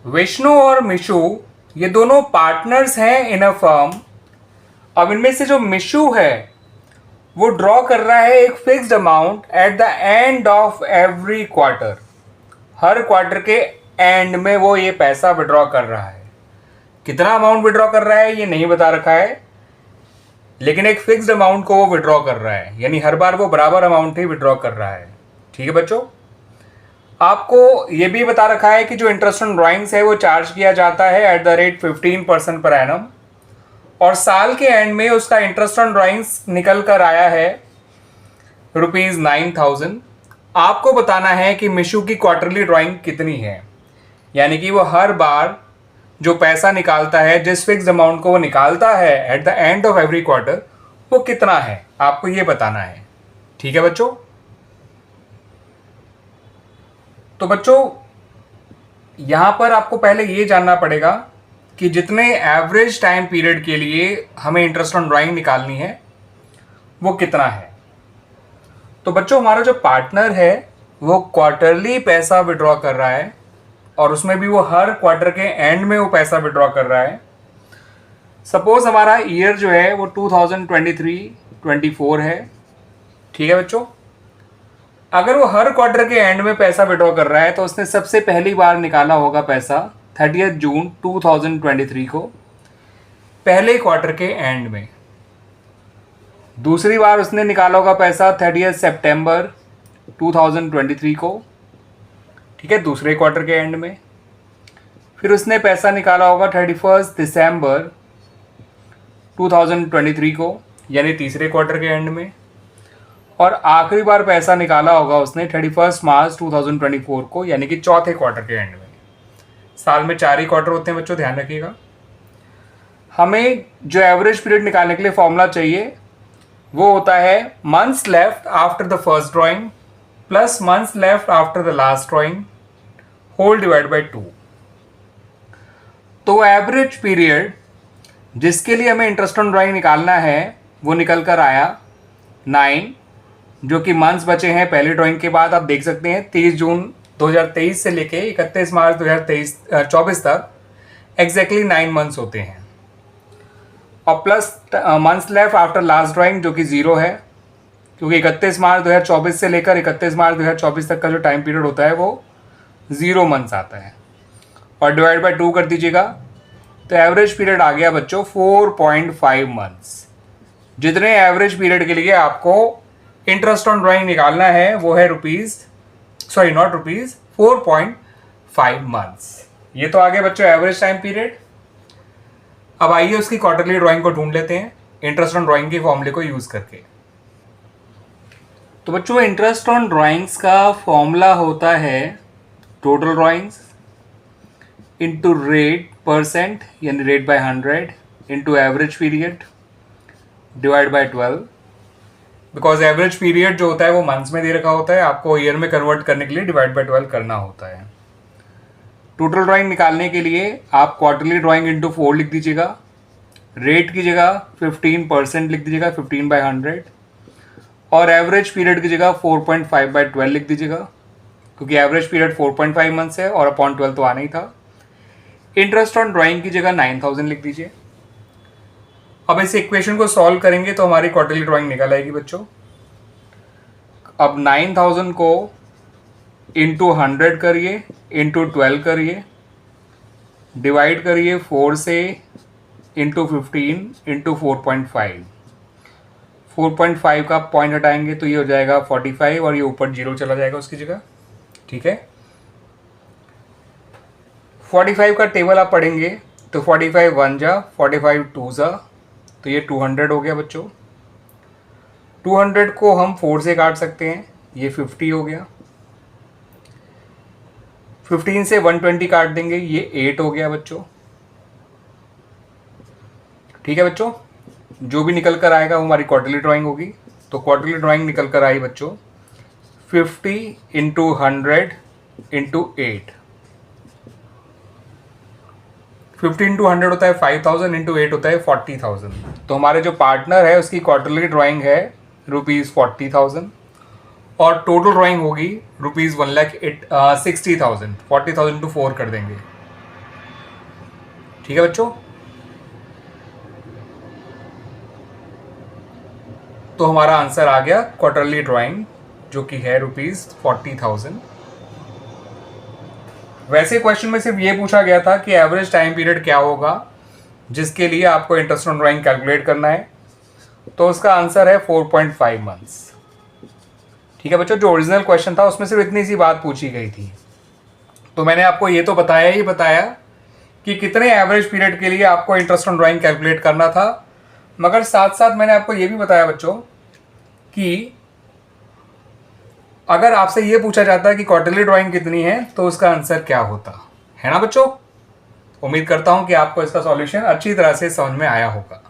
विष्णु और मिशु ये दोनों पार्टनर्स हैं इन अ फर्म। अब इनमें से जो मिशु है वो ड्रॉ कर रहा है एक fixed amount at the end of every quarter. Her quarter के एंड में वो ये पैसा विड्रॉ कर रहा है। कितना अमाउंट विड्रॉ कर रहा है ये नहीं बता रखा है, लेकिन एक फिक्स्ड अमाउंट को वो विड्रॉ कर रहा है, यानी हर बार वो बराबर अमाउंट ही विड्रॉ कर रहा है। ठीक है बच्चों, आपको ये भी बता रखा है कि जो इंटरेस्ट ऑन ड्राइंग्स है वो चार्ज किया जाता है at the rate 15% per annum, और साल के एंड में उसका इंटरेस्ट ऑन ड्राइंग्स निकल कर आया है ₹9,000। आपको बताना है कि मिशु की क्वार्टरली ड्राइंग कितनी है, यानी कि वो हर बार जो पैसा निकालता है, जिस फिक्स्ड अमाउंट को वो निकालता है at the end of every quarter, वो कितना है, आपको ये बताना है। ठीक है बच्चों, तो बच्चों यहां पर आपको पहले ये जानना पड़ेगा कि जितने एवरेज टाइम पीरियड के लिए हमें इंटरेस्ट ऑन ड्राइंग निकालनी है वो कितना है। तो बच्चों हमारा जो पार्टनर है वो क्वार्टरली पैसा विड्रॉ कर रहा है, और उसमें भी वो हर क्वार्टर के एंड में वो पैसा विड्रॉ कर रहा है। सपोज हमारा ईयर जो है वो 2023-24 है। ठीक है बच्चों, अगर वो हर क्वार्टर के एंड में पैसा विड्रॉ कर रहा है तो उसने सबसे पहली बार निकाला होगा पैसा 30 जून 2023 को, पहले क्वार्टर के एंड में। दूसरी बार उसने निकाला होगा पैसा 30 सितंबर 2023 को, ठीक है, दूसरे क्वार्टर के एंड में। फिर उसने पैसा निकाला होगा 31 दिसंबर 2023 को, यानी तीसरे क्वार्टर के एंड में। और आखिरी बार पैसा निकाला होगा उसने 31 मार्च 2024 को, यानी कि चौथे क्वार्टर के एंड में। साल में 4 ही क्वार्टर होते हैं बच्चों, ध्यान रखिएगा। हमें जो एवरेज पीरियड निकालने के लिए फॉर्मूला चाहिए वो होता है months left after the first drawing plus months left after the last drawing whole divide by 2। तो एवरेज पीरियड जिसके लिए हमें इंटरेस्ट ऑन ड्राइंग निकालना है वो निकल कर आया 9, जो कि मंथ्स बचे हैं पहली ड्राइंग के बाद। आप देख सकते हैं 30 जून 2023 से लेके 31 मार्च 2024 तक एग्जैक्टली 9 मंथ्स होते हैं। और plus months left after last drawing जो कि 0 है, क्योंकि 31 मार्च 2024 से लेकर 31 मार्च 2024 तक का जो टाइम पीरियड होता है वो 0 मंथ्स आता है। और डिवाइड बाय 2 कर दीजिएगा, तो एवरेज पीरियड आ गया बच्चों 4.5 मंथ्स। जितने एवरेज पीरियड के लिए आपको इंटरेस्ट ऑन ड्राइंग निकालना है वो है 4.5 मंथ्स। ये तो आ गया बच्चों एवरेज टाइम पीरियड। अब आइए उसकी क्वार्टरली ड्राइंग को ढूंढ लेते हैं इंटरेस्ट ऑन ड्राइंग के फॉर्मूले को यूज करके। तो बच्चों इंटरेस्ट ऑन ड्राइंग्स का फॉर्मूला होता है total drawings into rate percent, यानी rate by 100 into average period divide by 12। Because average period जो होता है वो मंथ्स में दे रखा होता है, आपको ईयर में कन्वर्ट करने के लिए डिवाइड बाय 12 करना होता है। टोटल ड्राइंग निकालने के लिए आप क्वार्टरली ड्राइंग इंटू 4 लिख दीजिएगा, रेट की जगह 15% लिख दीजिएगा 15/100, और एवरेज पीरियड की जगह 4.5/12 लिख दीजिएगा, क्योंकि एवरेज पीरियड 4.5 मंथ्स है और अपॉन 12 तो आना ही था। इंटरेस्ट ऑन ड्राइंग की जगह 9,000 लिख दीजिए। अब इस इक्वेशन को सॉल्व करेंगे तो हमारी क्वार्टरली ड्राइंग निकल आएगी बच्चों। अब 9,000 को इंटू 100 करिए, इंटू 12 करिए, डिवाइड करिए 4 से, इंटू 15 इंटू 4.5। 4.5 का पॉइंट हटाएंगे तो ये हो जाएगा 45 और ये ऊपर 0 चला जाएगा उसकी जगह। ठीक है, 45 का टेबल आप पढ़ेंगे तो 45 1 जा, 45 2 जा, तो ये 200 हो गया बच्चों। 200 को हम 4 से काट सकते हैं, ये 50 हो गया। 15 से 120 काट देंगे, ये 8 हो गया बच्चों। ठीक है बच्चों, जो भी निकल कर आएगा वो हमारी क्वार्टरली ड्राइंग होगी। तो क्वार्टरली ड्राइंग निकल कर आई बच्चों 50 इंटू 100 इंटू 8। 50 इंटू 100 होता है 5,000, इंटू 8 होता है 40,000। तो हमारे जो पार्टनर है उसकी क्वार्टरली ड्राइंग है ₹40,000 और टोटल ड्राइंग होगी ₹1,60,000। 40,000 टू 4 कर देंगे ठीक है बच्चों, तो हमारा आंसर आ गया क्वार्टरली ड्राइंग, जो कि है ₹40,000। वैसे क्वेश्चन में सिर्फ ये पूछा गया था कि एवरेज टाइम पीरियड क्या होगा जिसके लिए आपको इंटरेस्ट ऑन ड्राइंग कैलकुलेट करना है, तो उसका आंसर है 4.5 मंथ्स। ठीक है बच्चों, जो ओरिजिनल क्वेश्चन था उसमें सिर्फ इतनी सी बात पूछी गई थी। तो मैंने आपको ये तो बताया ही बताया कि कितने एवरेज पीरियड के लिए आपको इंटरेस्ट ऑन ड्राइंग कैलकुलेट करना था, मगर साथ साथ मैंने आपको ये भी बताया बच्चों कि अगर आपसे ये पूछा जाता है कि क्वार्टरली ड्राइंग कितनी है तो उसका आंसर क्या होता है ना बच्चों। उम्मीद करता हूं कि आपको इसका सॉल्यूशन अच्छी तरह से समझ में आया होगा।